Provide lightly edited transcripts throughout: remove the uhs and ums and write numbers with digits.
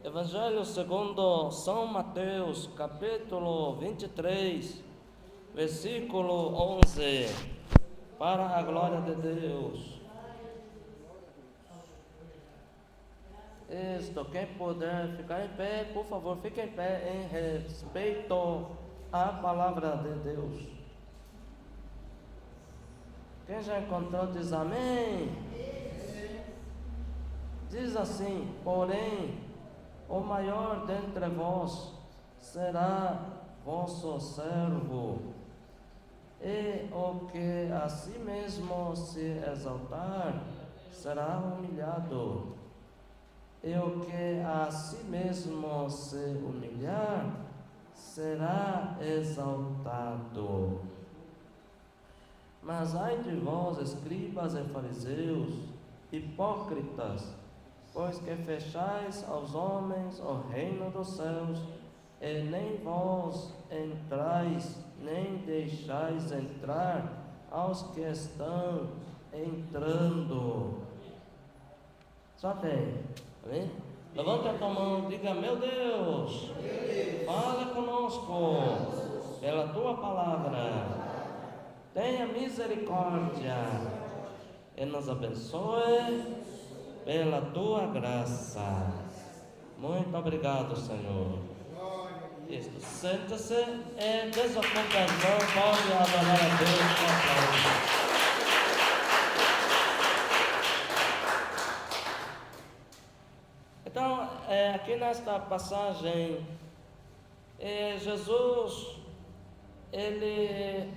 Evangelho segundo São Mateus, capítulo 23, versículo 11, para a glória de Deus. Isto, quem puder ficar em pé, por favor, fique em pé em respeito à palavra de Deus. Quem já encontrou diz amém. Diz assim: porém, o maior dentre vós será vosso servo, e o que a si mesmo se exaltar será humilhado, e o que a si mesmo se humilhar será exaltado. Mas ai de vós, escribas e fariseus, hipócritas, pois que fechais aos homens o reino dos céus, e nem vós entrais, nem deixais entrar aos que estão entrando. Só tem, amém? Levanta a tua mão, diga: meu Deus, fala conosco pela tua palavra. Tenha misericórdia e nos abençoe pela tua graça. Muito obrigado, Senhor. Isto, senta-se e desocupa as mãos, pode adorar a Deus com aplausos. Então, aqui nesta passagem, Jesus, ele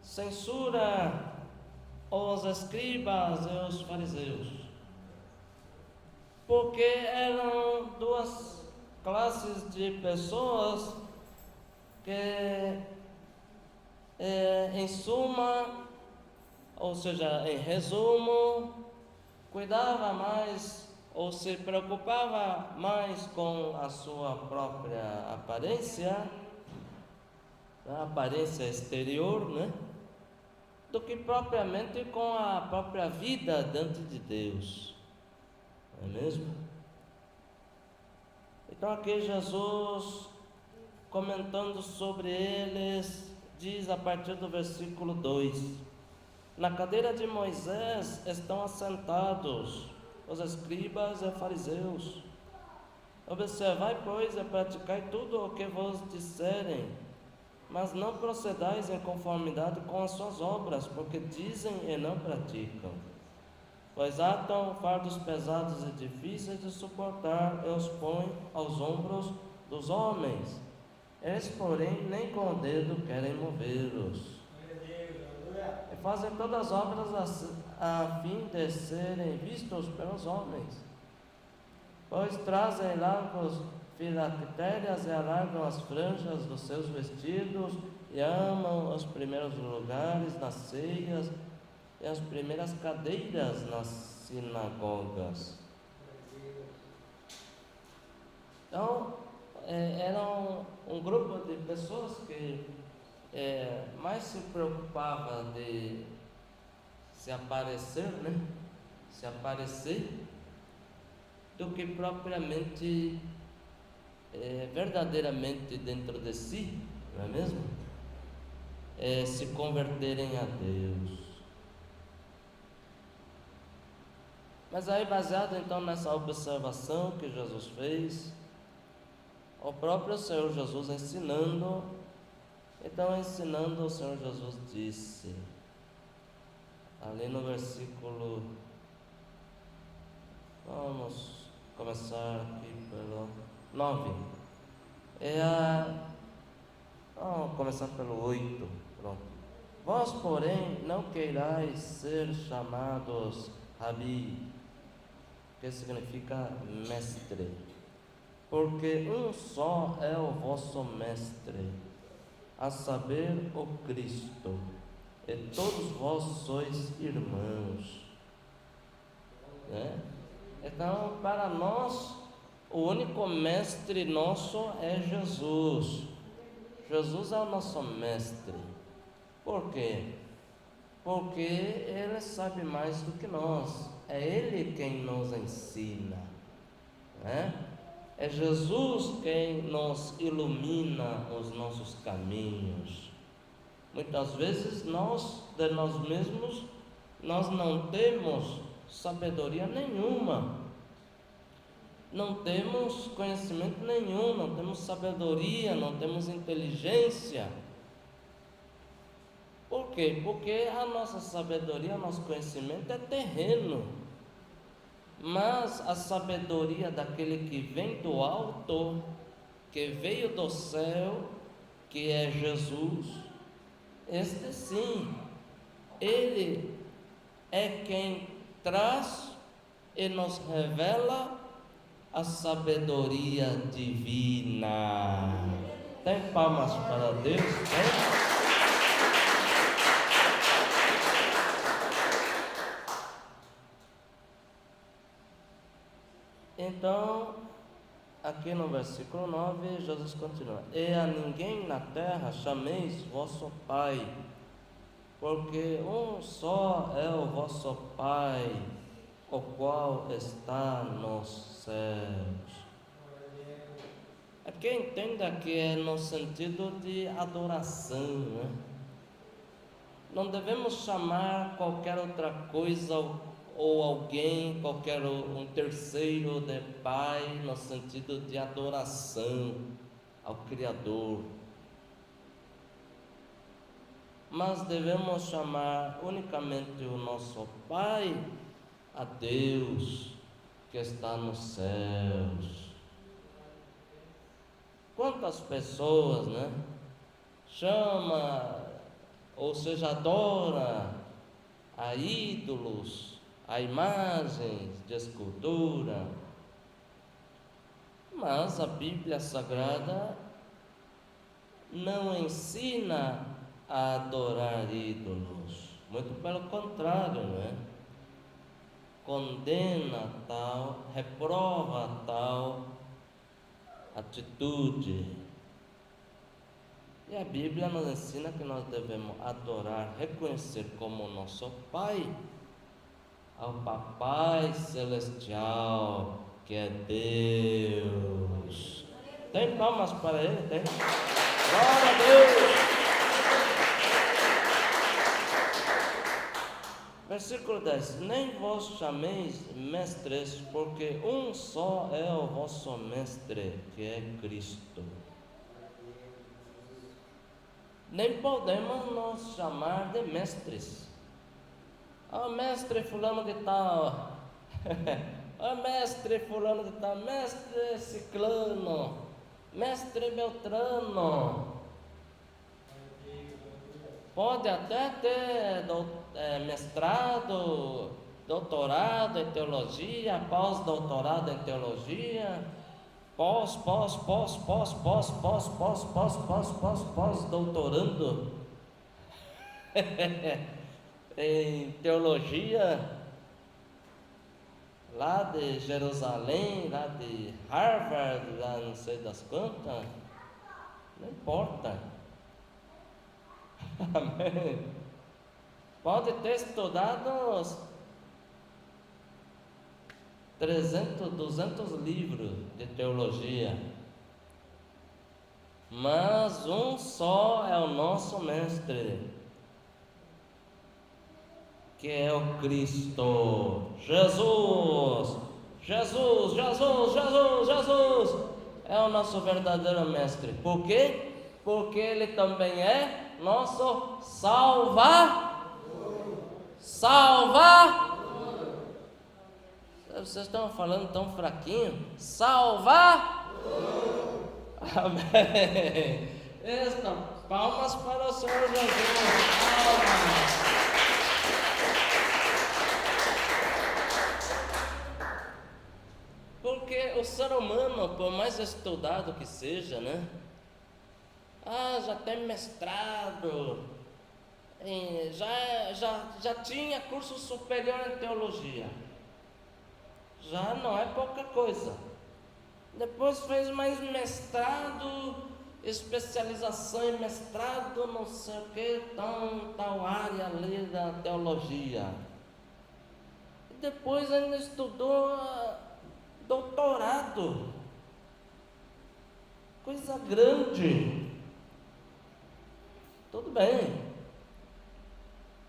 censura os escribas e os fariseus, porque eram duas classes de pessoas que, em suma, ou seja, em resumo, cuidava mais ou se preocupava mais com a sua própria aparência, a aparência exterior, né? Do que propriamente com a própria vida diante de Deus, não é mesmo? Então aqui Jesus, comentando sobre eles, diz a partir do versículo 2: na cadeira de Moisés estão assentados os escribas e fariseus. Observai, pois, e praticai tudo o que vos disserem, mas não procedais em conformidade com as suas obras, porque dizem e não praticam. Pois atam fardos pesados e difíceis de suportar e os põem aos ombros dos homens. Eles, porém, nem com o dedo querem movê-los. E fazem todas as obras a fim de serem vistos pelos homens. Pois trazem largos filactérias e alargam as franjas dos seus vestidos, e amam os primeiros lugares nas ceias e as primeiras cadeiras nas sinagogas. Então, eram um grupo de pessoas que mais se preocupava de se aparecer, né? Se aparecer, do que propriamente verdadeiramente dentro de si, não é mesmo? Se converterem a Deus. Mas aí, baseado então nessa observação que Jesus fez, o próprio Senhor Jesus ensinando, o Senhor Jesus disse, ali no versículo, vamos começar aqui pelo 9. Vamos começar pelo 8. Pronto. Vós, porém, não queirais ser chamados Rabi, que significa mestre, porque um só é o vosso mestre, a saber, o Cristo, e todos vós sois irmãos. Então, para nós, o único mestre nosso é Jesus. Jesus é o nosso mestre. Por quê? Porque Ele sabe mais do que nós. É Ele quem nos ensina, né? É Jesus quem nos ilumina os nossos caminhos. Muitas vezes nós, de nós mesmos, nós não temos sabedoria nenhuma, não temos conhecimento nenhum, não temos sabedoria, não temos inteligência. Por quê? Porque a nossa sabedoria, o nosso conhecimento é terreno, mas a sabedoria daquele que vem do alto, que veio do céu, que é Jesus, este sim, Ele é quem traz e nos revela a sabedoria divina. Tem palmas para Deus? Tem? Então, aqui no versículo 9, Jesus continua: E a ninguém na terra chameis vosso Pai, porque um só é o vosso Pai, o qual está nos céus. Aqui entenda que é no sentido de adoração, né? Não devemos chamar qualquer outra coisa ou alguém, qualquer um terceiro de Pai, no sentido de adoração ao Criador. Mas devemos chamar unicamente o nosso Pai, a Deus que está nos céus. Quantas pessoas, né, chama, ou seja, adora a ídolos, a imagens de escultura, mas a Bíblia Sagrada não ensina a adorar ídolos, muito pelo contrário, né? Condena tal, reprova tal atitude. E a Bíblia nos ensina que nós devemos adorar, reconhecer como nosso Pai ao Papai Celestial, que é Deus. Tem palmas para Ele? Tem? Glória a Deus! Versículo 10: Nem vos chameis mestres, porque um só é o vosso mestre, que é Cristo. Nem podemos nos chamar de mestres. Mestre fulano de tal, mestre fulano de tal, mestre ciclano, mestre beltrano. Pode até ter mestrado, doutorado em teologia, pós-doutorado em teologia, pós-doutorando em teologia, lá de Jerusalém, lá de Harvard, lá não sei das quantas, não importa. Amém. Pode ter estudado 300, 200 livros de teologia, mas um só é o nosso mestre, que é o Cristo, Jesus é o nosso verdadeiro mestre. Por quê? Porque Ele também é nosso Salvador. Vocês estão falando tão fraquinho? Amém. Palmas para o Senhor Jesus. Palmas. Porque o ser humano, por mais estudado que seja, né? Já tem mestrado, já tinha curso superior em teologia. Já não é pouca coisa. Depois fez mais mestrado, especialização em mestrado, não sei o que, tal área ali da teologia. E depois ainda estudou doutorado. coisa grande. Tudo bem.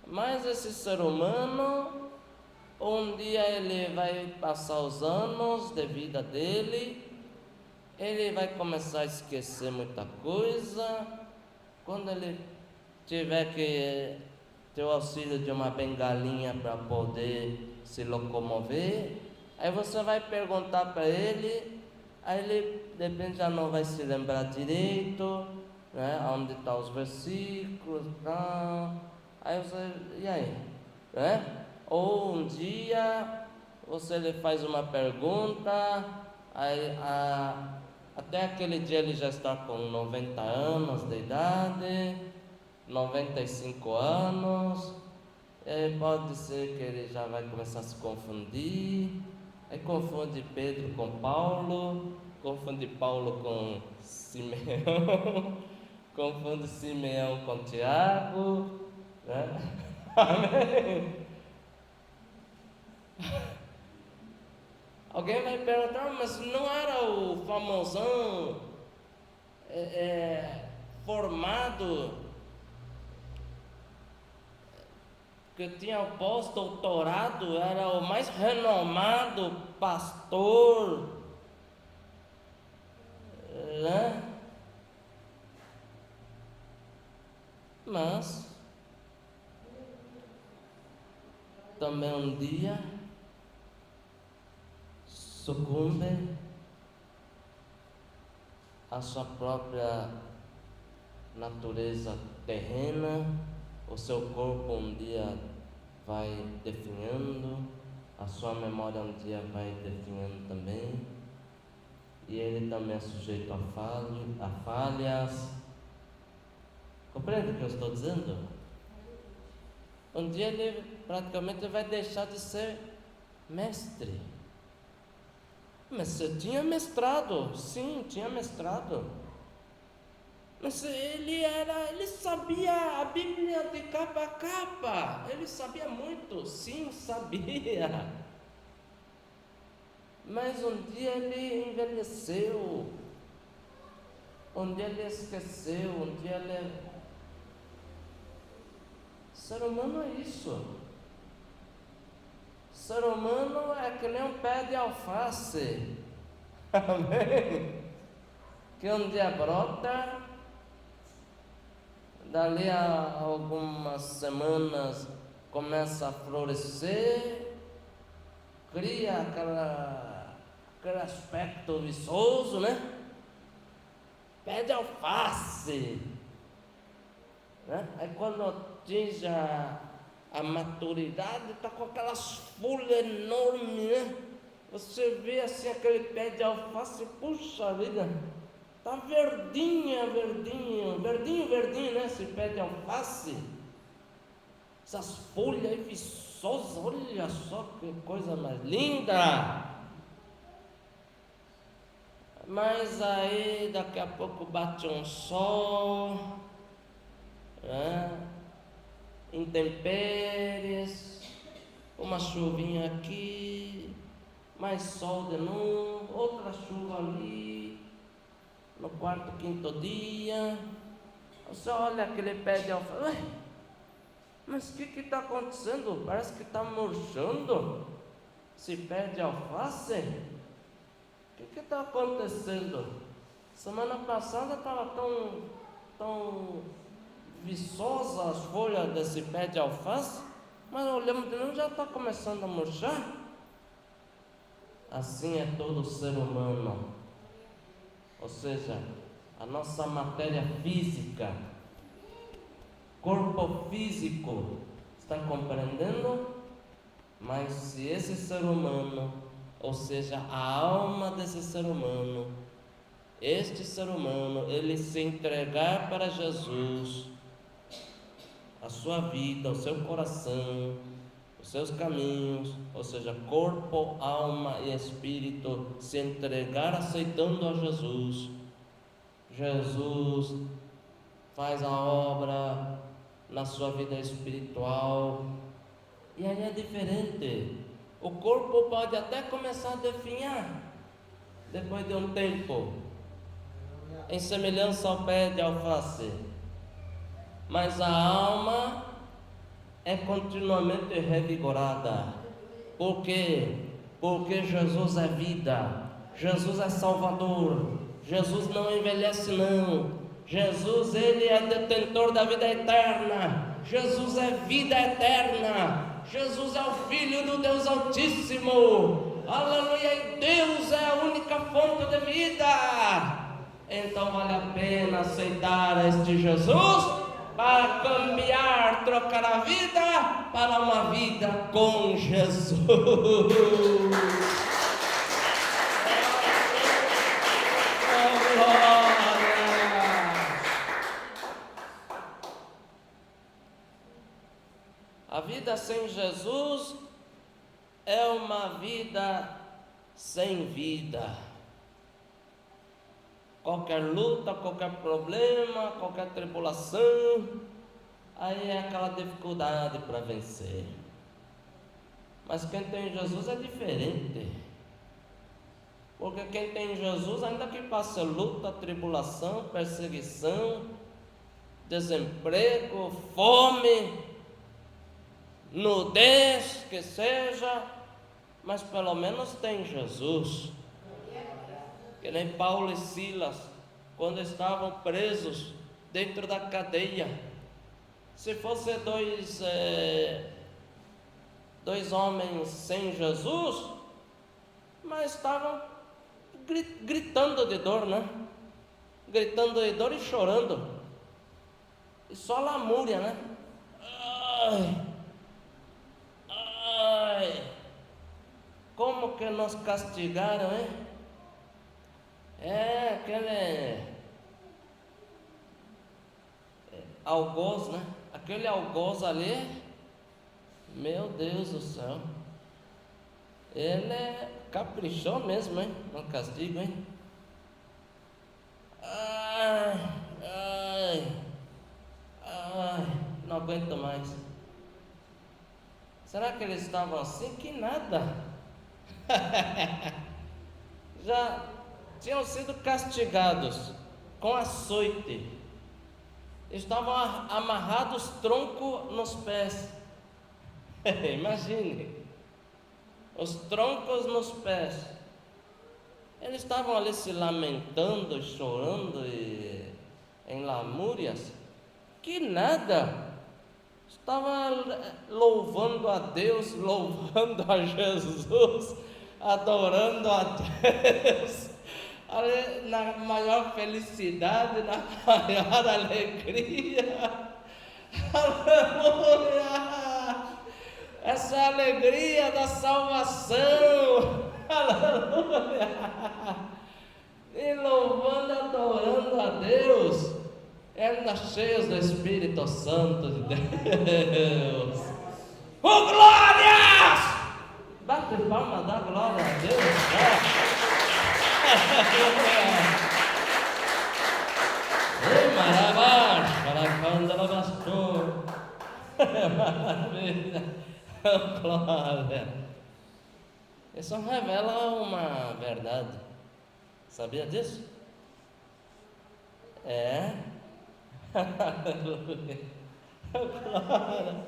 Mas esse ser humano, um dia ele vai passar os anos de vida dele, ele vai começar a esquecer muita coisa. Quando ele tiver que ter o auxílio de uma bengalinha para poder se locomover, aí você vai perguntar para ele, aí ele de repente já não vai se lembrar direito, né, onde estão os versículos, tá? Aí você, e aí? Né? Ou um dia você lhe faz uma pergunta, aí até aquele dia ele já está com 90 anos de idade, 95 anos, pode ser que ele já vai começar a se confundir, aí confunde Pedro com Paulo, confunde Paulo com Simeão, confunde Simeão com Tiago, né? Amém? Alguém vai perguntar, mas não era o famosão formado, que tinha pós-doutorado, era o mais renomado pastor, né? Mas também um dia sucumbe à sua própria natureza terrena, o seu corpo um dia vai definhando, a sua memória um dia vai definhando também, e ele também é sujeito a falhas. Compreende o que eu estou dizendo? Um dia ele praticamente vai deixar de ser mestre. Mas você tinha mestrado? Sim, tinha mestrado. Mas ele sabia a Bíblia de capa a capa. Ele sabia muito, sim, sabia. Mas um dia ele envelheceu. Um dia ele esqueceu, um dia ele... Ser humano é isso. Ser humano é que nem um pé de alface. Amém? Que um dia brota, dali a algumas semanas começa a florescer, cria aquele aspecto viçoso, né? Pé de alface, né? Aí quando atinge a maturidade, está com aquelas folhas enormes, né? Você vê assim aquele pé de alface, puxa vida, está verdinho, né? Esse pé de alface, essas folhas viçosas, olha só que coisa mais linda. Mas aí daqui a pouco bate um sol, né? Intempéries, uma chuvinha aqui, mais sol de novo, outra chuva ali, no quarto, quinto dia, você olha aquele pé de alface, mas o que está acontecendo? Parece que está murchando esse pé de alface. O que está acontecendo? Semana passada estava tão viçosa as folhas desse pé de alface, mas olhamos de novo, já está começando a murchar. Assim é todo ser humano, ou seja, a nossa matéria física, corpo físico, está compreendendo? Mas se esse ser humano, ou seja, a alma desse ser humano, este ser humano, ele se entregar para Jesus, a sua vida, o seu coração, os seus caminhos, ou seja, corpo, alma e espírito, se entregar aceitando a Jesus, Jesus faz a obra na sua vida espiritual, e aí é diferente. O corpo pode até começar a definhar depois de um tempo, em semelhança ao pé de alface, mas a alma é continuamente revigorada. Por quê? Porque Jesus é vida, Jesus é Salvador, Jesus não envelhece não, Jesus ele é detentor da vida eterna, Jesus é vida eterna, Jesus é o Filho do Deus Altíssimo, aleluia, e Deus é a única fonte de vida. Então vale a pena aceitar este Jesus para cambiar, trocar a vida para uma vida com Jesus. Oh, glória! A vida sem Jesus é uma vida sem vida. Qualquer luta, qualquer problema, qualquer tribulação, aí é aquela dificuldade para vencer. Mas quem tem Jesus é diferente. Porque quem tem Jesus, ainda que passe luta, tribulação, perseguição, desemprego, fome, nudez, que seja, mas pelo menos tem Jesus. Que nem Paulo e Silas, quando estavam presos dentro da cadeia, se fossem dois homens sem Jesus, mas estavam gritando de dor, né? Gritando de dor e chorando, e só lamúria, né? Ai, ai, como que nos castigaram, hein? Aquele algoz, né? Aquele algoz ali, meu Deus do céu, ele caprichou mesmo, hein? No castigo, hein? Ai, não aguento mais. Será que eles estavam assim? Que nada. Já tinham sido castigados com açoite, estavam amarrados tronco nos pés. Imagine, os troncos nos pés. Eles estavam ali se lamentando, chorando em lamúrias. Que nada, estava louvando a Deus, louvando a Jesus, adorando a Deus, na maior felicidade, na maior alegria. Aleluia! Essa é a alegria da salvação. Aleluia! E louvando, adorando a Deus, ainda cheios do Espírito Santo de Deus. Oh, glórias! Bate palma, dá glória a Deus. Ei, maravilha, caracanda ela gastou. Maravilha, glória. Isso revela uma verdade. Sabia disso? Glória.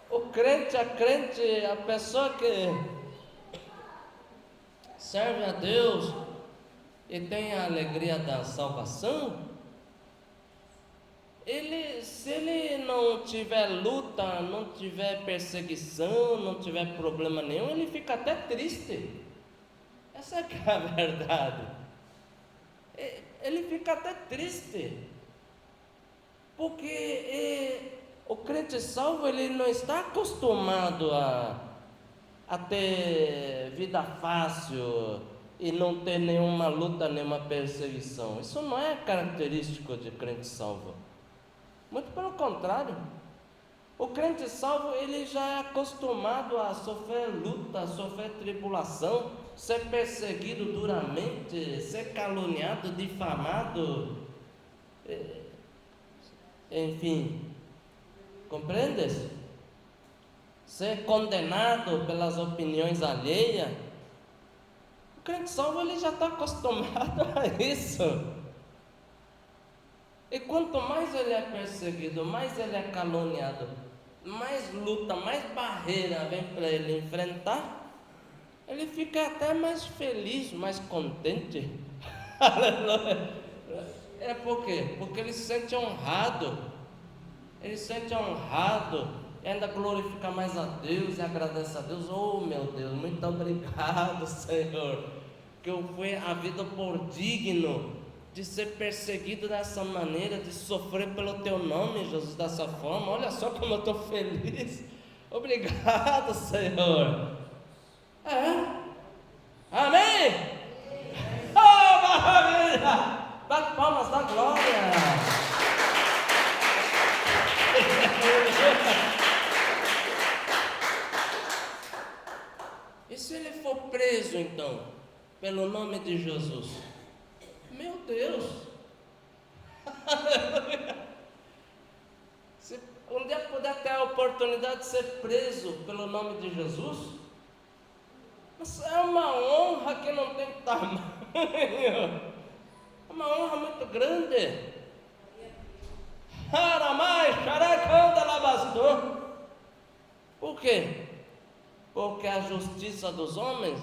O crente, a crente, a pessoa que serve a Deus e tem a alegria da salvação, se ele não tiver luta, não tiver perseguição, não tiver problema nenhum, ele fica até triste. Essa é a verdade. Ele fica até triste, porque o crente salvo, ele não está acostumado a ter vida fácil e não ter nenhuma luta, nenhuma perseguição. Isso não é característico de crente salvo. Muito pelo contrário. O crente salvo, ele já é acostumado a sofrer luta, a sofrer tribulação, ser perseguido duramente, ser caluniado, difamado, enfim, compreendes? Ser condenado pelas opiniões alheias. crente salvo, ele já está acostumado a isso. E quanto mais ele é perseguido, mais ele é caluniado, mais luta, mais barreira vem para ele enfrentar, ele fica até mais feliz, mais contente. Aleluia. É por quê? Porque ele se sente honrado. Ele se sente honrado e ainda glorifica mais a Deus e agradece a Deus. Oh, meu Deus, muito obrigado, Senhor, que eu fui havido por digno de ser perseguido dessa maneira, de sofrer pelo teu nome, Jesus, dessa forma. Olha só como eu estou feliz. Obrigado, Senhor. Amém? Oh, maravilha! Bate palmas da glória. E se ele for preso então, pelo nome de Jesus? Meu Deus! Se um dia puder ter a oportunidade de ser preso pelo nome de Jesus, mas é uma honra que não tem tamanho. É uma honra muito grande. Por quê? Porque a justiça dos homens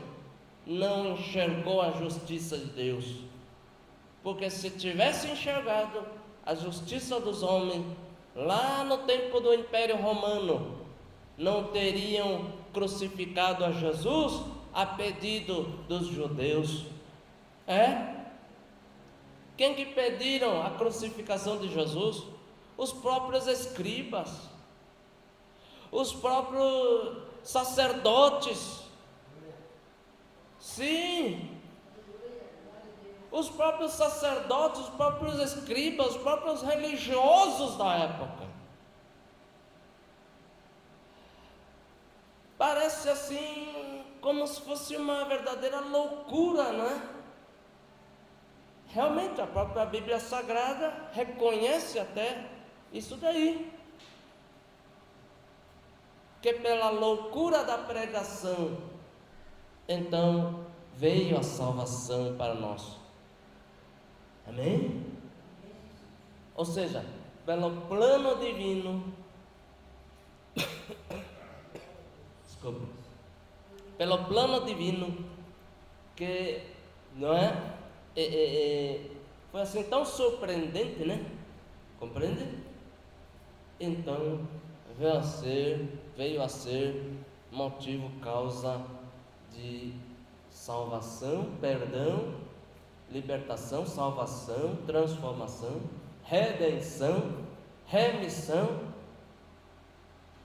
não enxergou a justiça de Deus. Porque se tivesse enxergado a justiça dos homens, lá no tempo do Império Romano, não teriam crucificado a Jesus a pedido dos judeus. Quem que pediram a crucificação de Jesus? Os próprios escribas, os próprios sacerdotes. Sim, os próprios sacerdotes, os próprios escribas, os próprios religiosos da época. Parece assim, como se fosse uma verdadeira loucura, né? Realmente, a própria Bíblia Sagrada reconhece até isso daí. Que pela loucura da pregação, então veio a salvação para nós. Amém? Ou seja, pelo plano divino, desculpa, pelo plano divino, que não é? Foi assim tão surpreendente, né? Compreende? Então veio a ser motivo, causa de salvação, perdão, libertação, salvação, transformação, redenção, remissão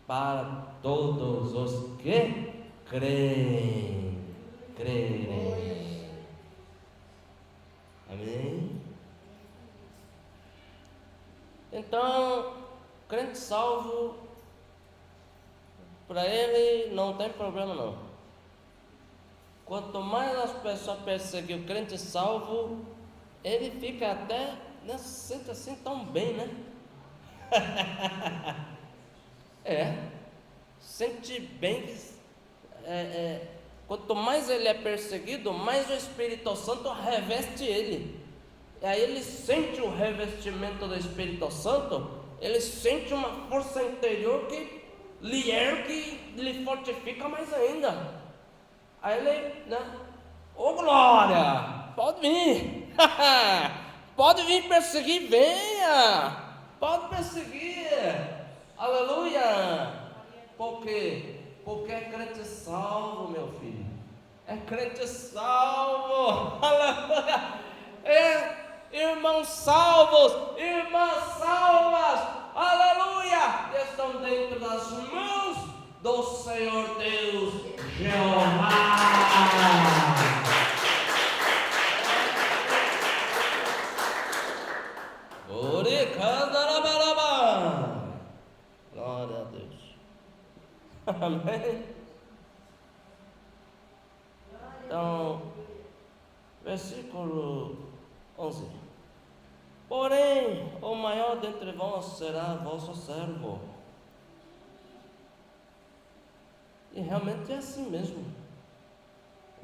para todos os que crerem. Amém? Então, crente salvo, para ele não tem problema não. Quanto mais as pessoas perseguem o crente salvo, ele fica até, né, se sente assim tão bem, né? Sente bem. Quanto mais ele é perseguido, mais o Espírito Santo reveste ele. E aí ele sente o revestimento do Espírito Santo, ele sente uma força interior que lhe ergue, que lhe fortifica mais ainda. Aí ele, né? Ô glória, pode vir, pode vir perseguir, venha, pode perseguir, aleluia. Por quê? Porque é crente salvo, meu filho, é crente salvo, aleluia. Irmãos salvos, irmãs salvas, aleluia, estão dentro das mãos do Senhor Deus, Jeová. Glória a Deus. Amém. Então, versículo 11. Porém, o maior dentre vós será vosso servo. E realmente é assim mesmo.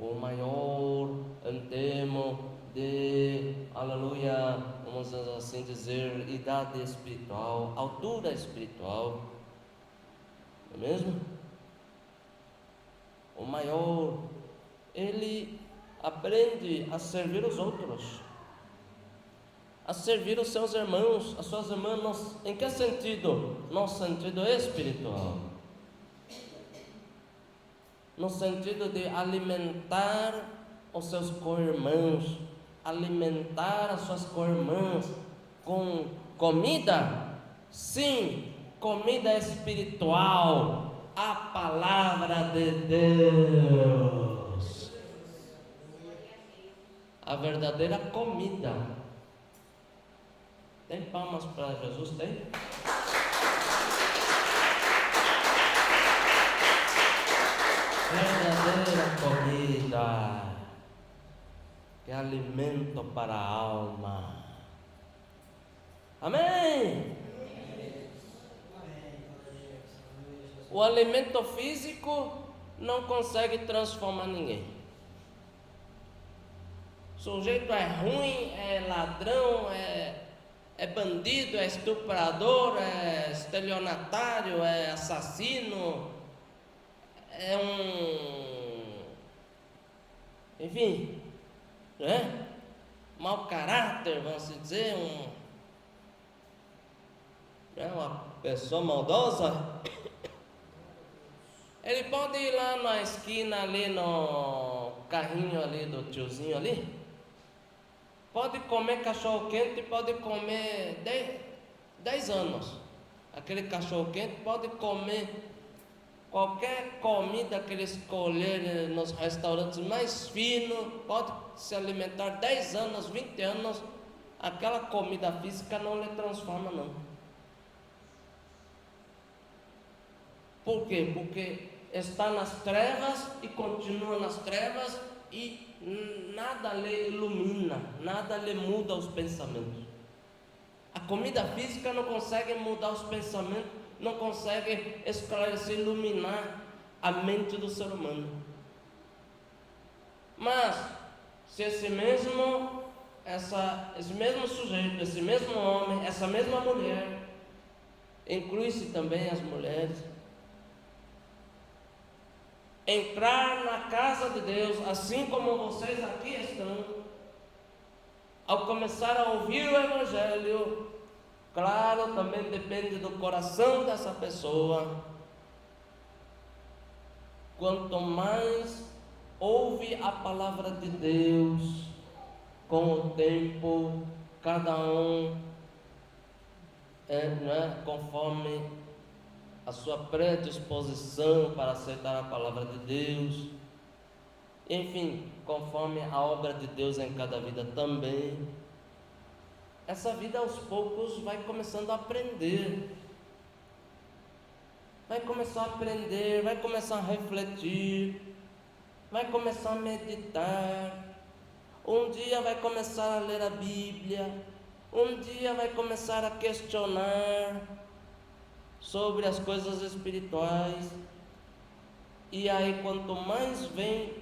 o maior em termos de, aleluia, vamos assim dizer, idade espiritual, altura espiritual, não é mesmo? O maior, ele aprende a servir os outros, a servir os seus irmãos, as suas irmãs. Em que sentido? No sentido espiritual, no sentido de alimentar os seus co-irmãos, alimentar as suas co-irmãs com comida, sim, comida espiritual, a palavra de Deus, a verdadeira comida. Tem palmas para Jesus? Tem? Verdadeira comida, que é alimento para a alma. Amém? O alimento físico não consegue transformar ninguém. O sujeito é ruim, é ladrão, é bandido, é estuprador, é estelionatário, é assassino, é enfim, né? Mau caráter, vamos dizer, uma pessoa maldosa. Ele pode ir lá na esquina, ali no carrinho ali do tiozinho ali, pode comer cachorro quente, pode comer 10 anos. Aquele cachorro quente pode comer qualquer comida que ele escolher nos restaurantes mais finos, pode se alimentar 10 anos, 20 anos, aquela comida física não lhe transforma não. Por quê? Porque está nas trevas e continua nas trevas e nada lhe ilumina, nada lhe muda os pensamentos. A comida física não consegue mudar os pensamentos, não consegue esclarecer, iluminar a mente do ser humano. Mas se esse mesmo sujeito, esse mesmo homem, essa mesma mulher, inclui-se também as mulheres, entrar na casa de Deus, assim como vocês aqui estão, ao começar a ouvir o Evangelho, claro, também depende do coração dessa pessoa. Quanto mais ouve a palavra de Deus, com o tempo, cada um conforme a sua predisposição para aceitar a palavra de Deus, enfim, conforme a obra de Deus em cada vida também, essa vida aos poucos vai começando a aprender, vai começar a refletir, vai começar a meditar, um dia vai começar a ler a Bíblia, um dia vai começar a questionar sobre as coisas espirituais, e aí quanto mais vem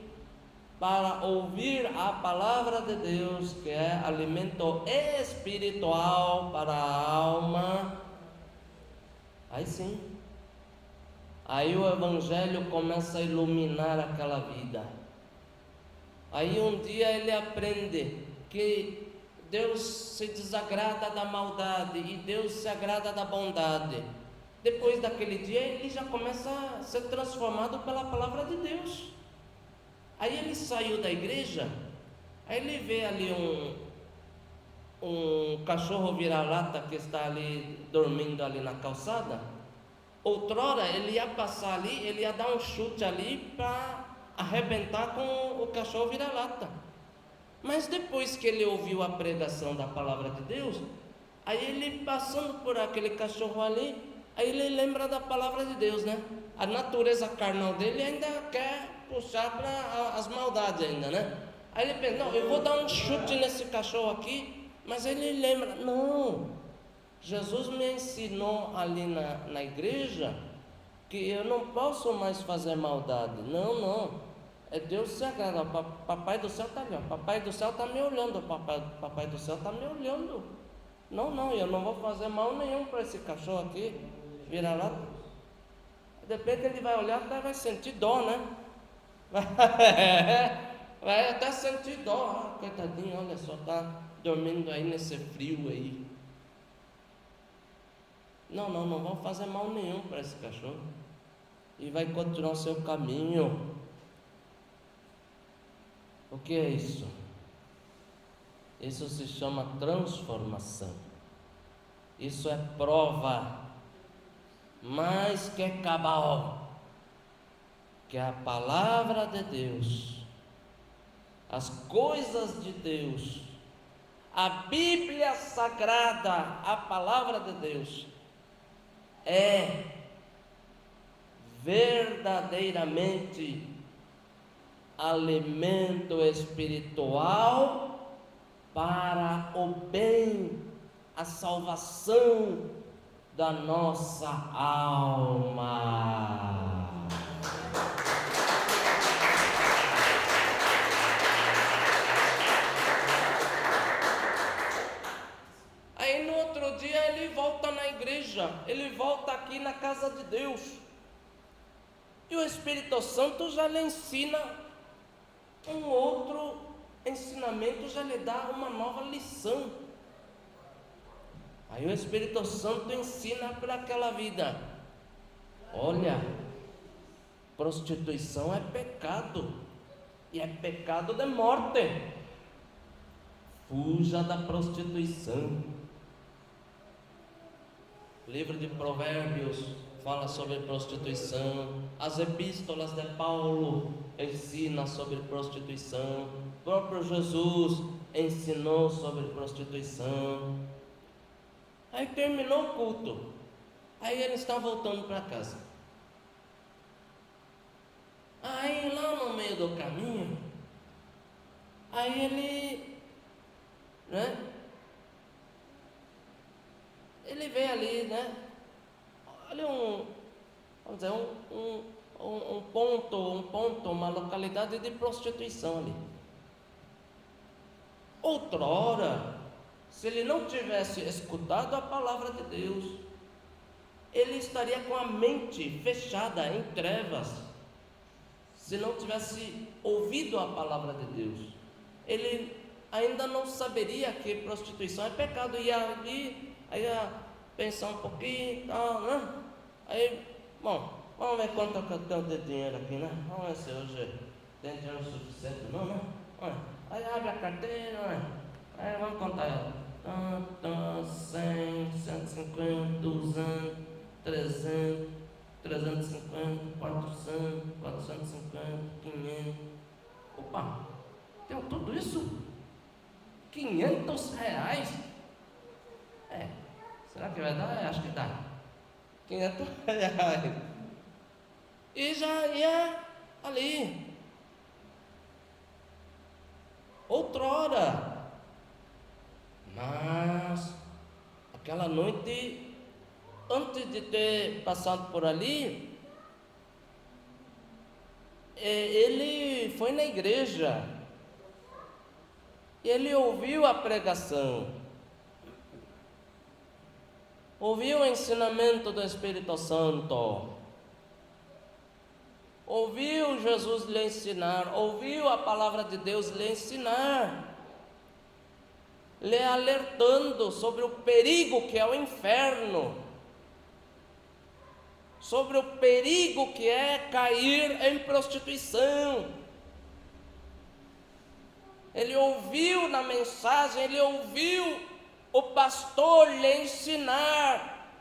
para ouvir a palavra de Deus, que é alimento espiritual para a alma, aí sim, aí o Evangelho começa a iluminar aquela vida. Aí um dia ele aprende que Deus se desagrada da maldade e Deus se agrada da bondade. Depois daquele dia ele já começa a ser transformado pela palavra de Deus. Aí ele saiu da igreja, aí ele vê ali um cachorro vira-lata que está ali dormindo ali na calçada. Outrora ele ia passar ali, ele ia dar um chute ali para arrebentar com o cachorro vira-lata. Mas depois que ele ouviu a pregação da palavra de Deus, aí ele passando por aquele cachorro ali, aí ele lembra da palavra de Deus, né? A natureza carnal dele ainda quer puxar para as maldades ainda, né? Aí ele pensa, não, eu vou dar um chute nesse cachorro aqui, mas ele lembra, não, Jesus me ensinou ali na igreja que eu não posso mais fazer maldade, não, É Deus sagrado. Papai do céu está ali. Papai do céu está me olhando. Papai do céu está me olhando. Não, eu não vou fazer mal nenhum para esse cachorro aqui. Vira lá. De repente ele vai olhar, até vai sentir dó, né? Vai até sentir dó. Coitadinho, olha só, está dormindo aí nesse frio aí. Não vão fazer mal nenhum para esse cachorro. E vai continuar o seu caminho. O que é isso? Isso se chama transformação. Isso é prova mais que cabal, que a palavra de Deus, as coisas de Deus, a Bíblia Sagrada, a palavra de Deus, é verdadeiramente alimento espiritual para o bem, a salvação da nossa alma. Aí no outro dia ele volta na igreja, ele volta aqui na casa de Deus, e o Espírito Santo já lhe ensina um outro ensinamento, já lhe dá uma nova lição. Aí o Espírito Santo ensina para aquela vida: olha, prostituição é pecado, e é pecado de morte. Fuja da prostituição. O livro de Provérbios fala sobre prostituição. As epístolas de Paulo ensinam sobre prostituição. O próprio Jesus ensinou sobre prostituição. Aí terminou o culto. Aí eles estão voltando para casa. Aí lá no meio do caminho, aí ele, ele vê ali, ali vamos dizer, um ponto, uma localidade de prostituição ali. Outrora, se ele não tivesse escutado a palavra de Deus, ele estaria com a mente fechada em trevas. Se não tivesse ouvido a palavra de Deus, ele ainda não saberia que prostituição é pecado. Ia ali, aí ia pensar um pouquinho e tal, né? Aí, bom, vamos ver quanto que eu tenho de dinheiro aqui, né? Vamos ver se hoje tem dinheiro suficiente, não, né? Aí abre a carteira, né? Aí vamos contar ela. 100, 150, 200, 300, 350, 400, 450, 500. Opa, tem tudo isso? 500 reais? Será que vai dar? Acho que dá. 500 reais. E já ia ali. Outrora. Mas aquela noite, antes de ter passado por ali, ele foi na igreja e ele ouviu a pregação, ouviu o ensinamento do Espírito Santo, ouviu Jesus lhe ensinar, ouviu a palavra de Deus lhe ensinar, lhe alertando sobre o perigo que é o inferno, sobre o perigo que é cair em prostituição. Ele ouviu na mensagem, ele ouviu o pastor lhe ensinar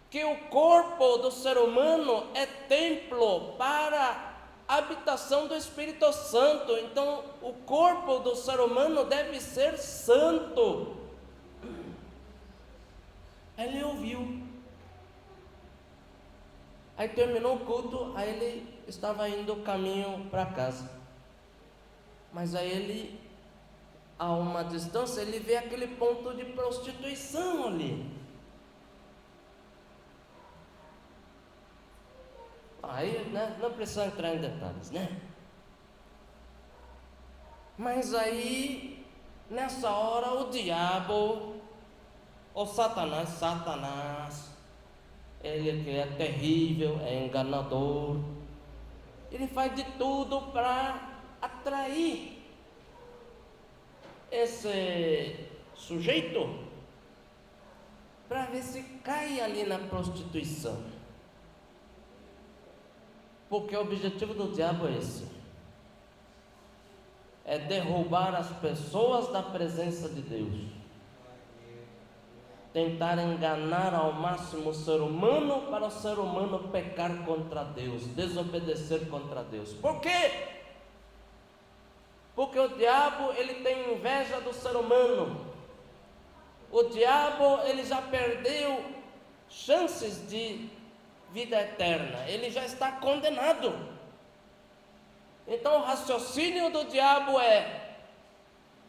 que o corpo do ser humano é templo para a habitação do Espírito Santo. Então o corpo do ser humano deve ser santo. Ele ouviu. Aí terminou o culto, aí ele estava indo caminho para casa. Mas aí ele, a uma distância, ele vê aquele ponto de prostituição ali. Aí, né, não precisa entrar em detalhes, né? Mas aí, nessa hora, o diabo, ou Satanás, ele que é terrível, é enganador, ele faz de tudo para atrair esse sujeito para ver se cai ali na prostituição. Porque o objetivo do diabo é esse: é derrubar as pessoas da presença de Deus, tentar enganar ao máximo o ser humano, para o ser humano pecar contra Deus, desobedecer contra Deus. Por quê? Porque o diabo, ele tem inveja do ser humano. O diabo, ele já perdeu chances de vida eterna, ele já está condenado. Então o raciocínio do diabo é: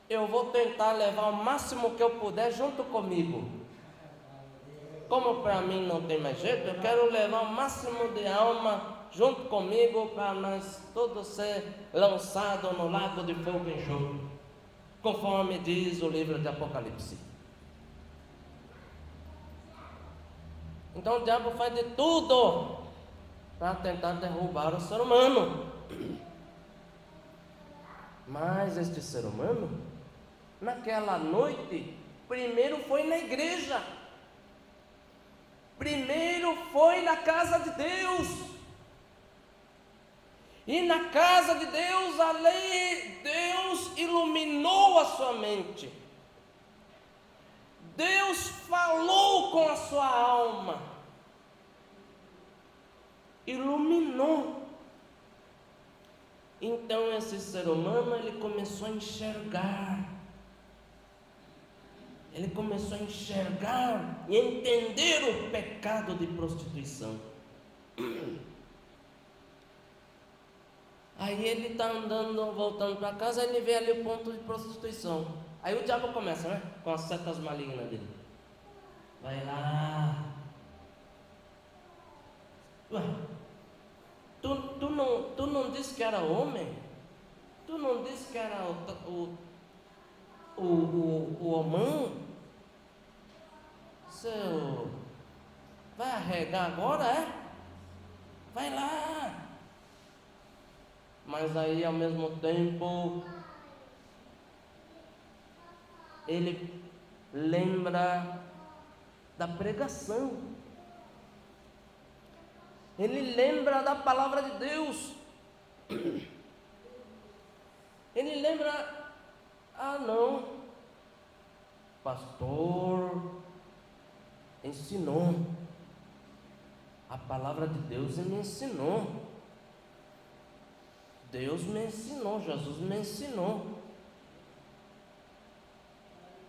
eu vou tentar levar o máximo que eu puder junto comigo. Como para mim não tem mais jeito, eu quero levar o máximo de alma junto comigo, para nós todos ser lançados no lago de fogo e enxofre, conforme diz o livro de Apocalipse. Então o diabo faz de tudo para tentar derrubar o ser humano. Mas este ser humano, naquela noite, primeiro foi na igreja, primeiro foi na casa de Deus. E na casa de Deus, ali, Deus iluminou a sua mente. Deus falou com a sua alma, iluminou. Então esse ser humano, ele começou a enxergar. Ele começou a enxergar e entender o pecado de prostituição. Aí ele está andando, voltando para casa, ele vê ali o ponto de prostituição. Aí o diabo começa, né? Com as setas malignas dele. Vai lá. Ué, tu não disse que era homem? Tu não disse que era o homão? Seu... Vai arregar agora, é? Vai lá. Mas aí, ao mesmo tempo, ele lembra da pregação, ele lembra da palavra de Deus, ele lembra: ah não, pastor ensinou, a palavra de Deus me ensinou, Deus me ensinou, Jesus me ensinou.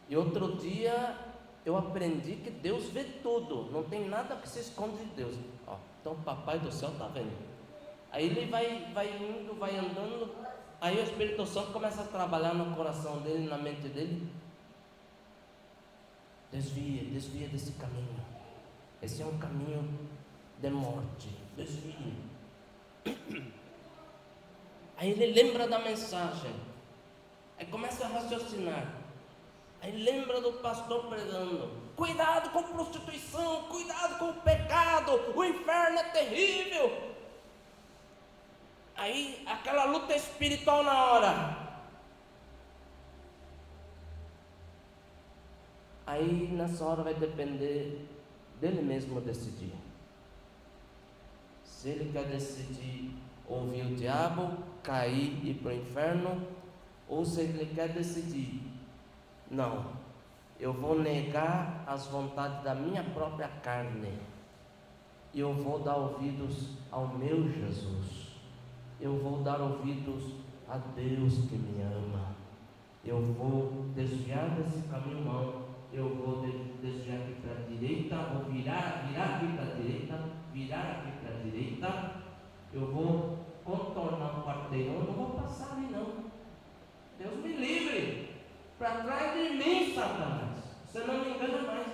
E outro dia eu aprendi que Deus vê tudo, não tem nada que se esconde de Deus. Ó, então o Papai do Céu está vendo. Aí ele vai indo, vai andando, aí o Espírito Santo começa a trabalhar no coração dele, na mente dele. Desvia desse caminho. Esse é um caminho de morte. Desvia. Aí ele lembra da mensagem, aí começa a raciocinar, aí lembra do pastor pregando: cuidado com a prostituição, cuidado com o pecado, o inferno é terrível. Aí aquela luta espiritual na hora. Aí nessa hora vai depender dele mesmo decidir. Se ele quer decidir ouvir o diabo, cair e ir para o inferno, ou se ele quer decidir: não, eu vou negar as vontades da minha própria carne, e eu vou dar ouvidos ao meu Jesus, eu vou dar ouvidos a Deus que me ama, eu vou desviar desse caminho mau, eu vou desviar aqui para a direita, ou virar aqui para a direita, virar aqui para a direita. Eu vou contornar um quarteirão, eu não vou passar ali não. Deus me livre. Para trás de mim, Satanás. Você não me engana mais.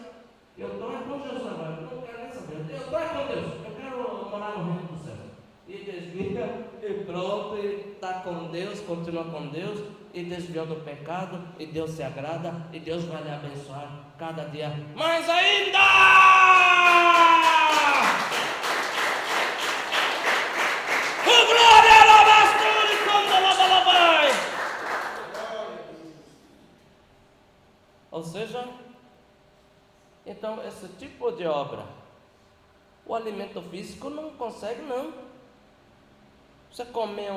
Eu estou com Jesus agora, eu não quero nem saber. Eu estou com Deus, eu quero morar no reino do céu. e desvia, e pronto, e está com Deus, continua com Deus, e desviou do pecado, e Deus se agrada, e Deus vai lhe abençoar cada dia mais ainda. Oh, glória, alabasturi, quando alabai. Ou seja, então esse tipo de obra, o alimento físico não consegue não. Você comer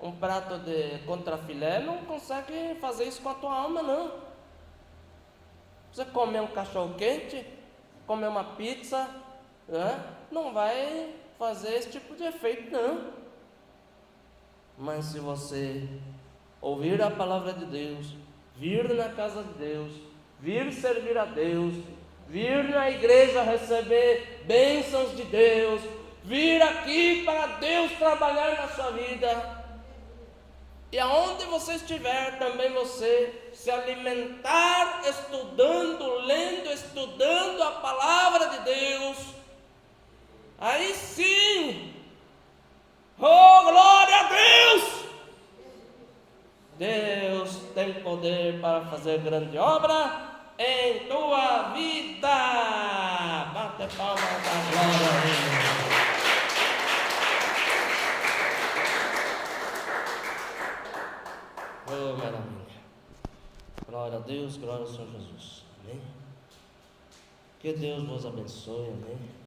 um prato de contrafilé, não consegue fazer isso com a tua alma, não. Você comer um cachorro quente, comer uma pizza, né? Não vai fazer esse tipo de efeito, não. Mas se você ouvir a palavra de Deus, vir na casa de Deus, vir servir a Deus, vir na igreja receber bênçãos de Deus, vir aqui para Deus trabalhar na sua vida, e aonde você estiver, também você se alimentar, estudando, lendo, estudando a palavra de Deus, aí sim, oh glória a Deus! Deus tem poder para fazer grande obra em tua vida. Bate palmas da glória a Deus. Oh, maravilha. Glória a Deus, glória ao Senhor Jesus. Amém. Que Deus vos abençoe. Amém.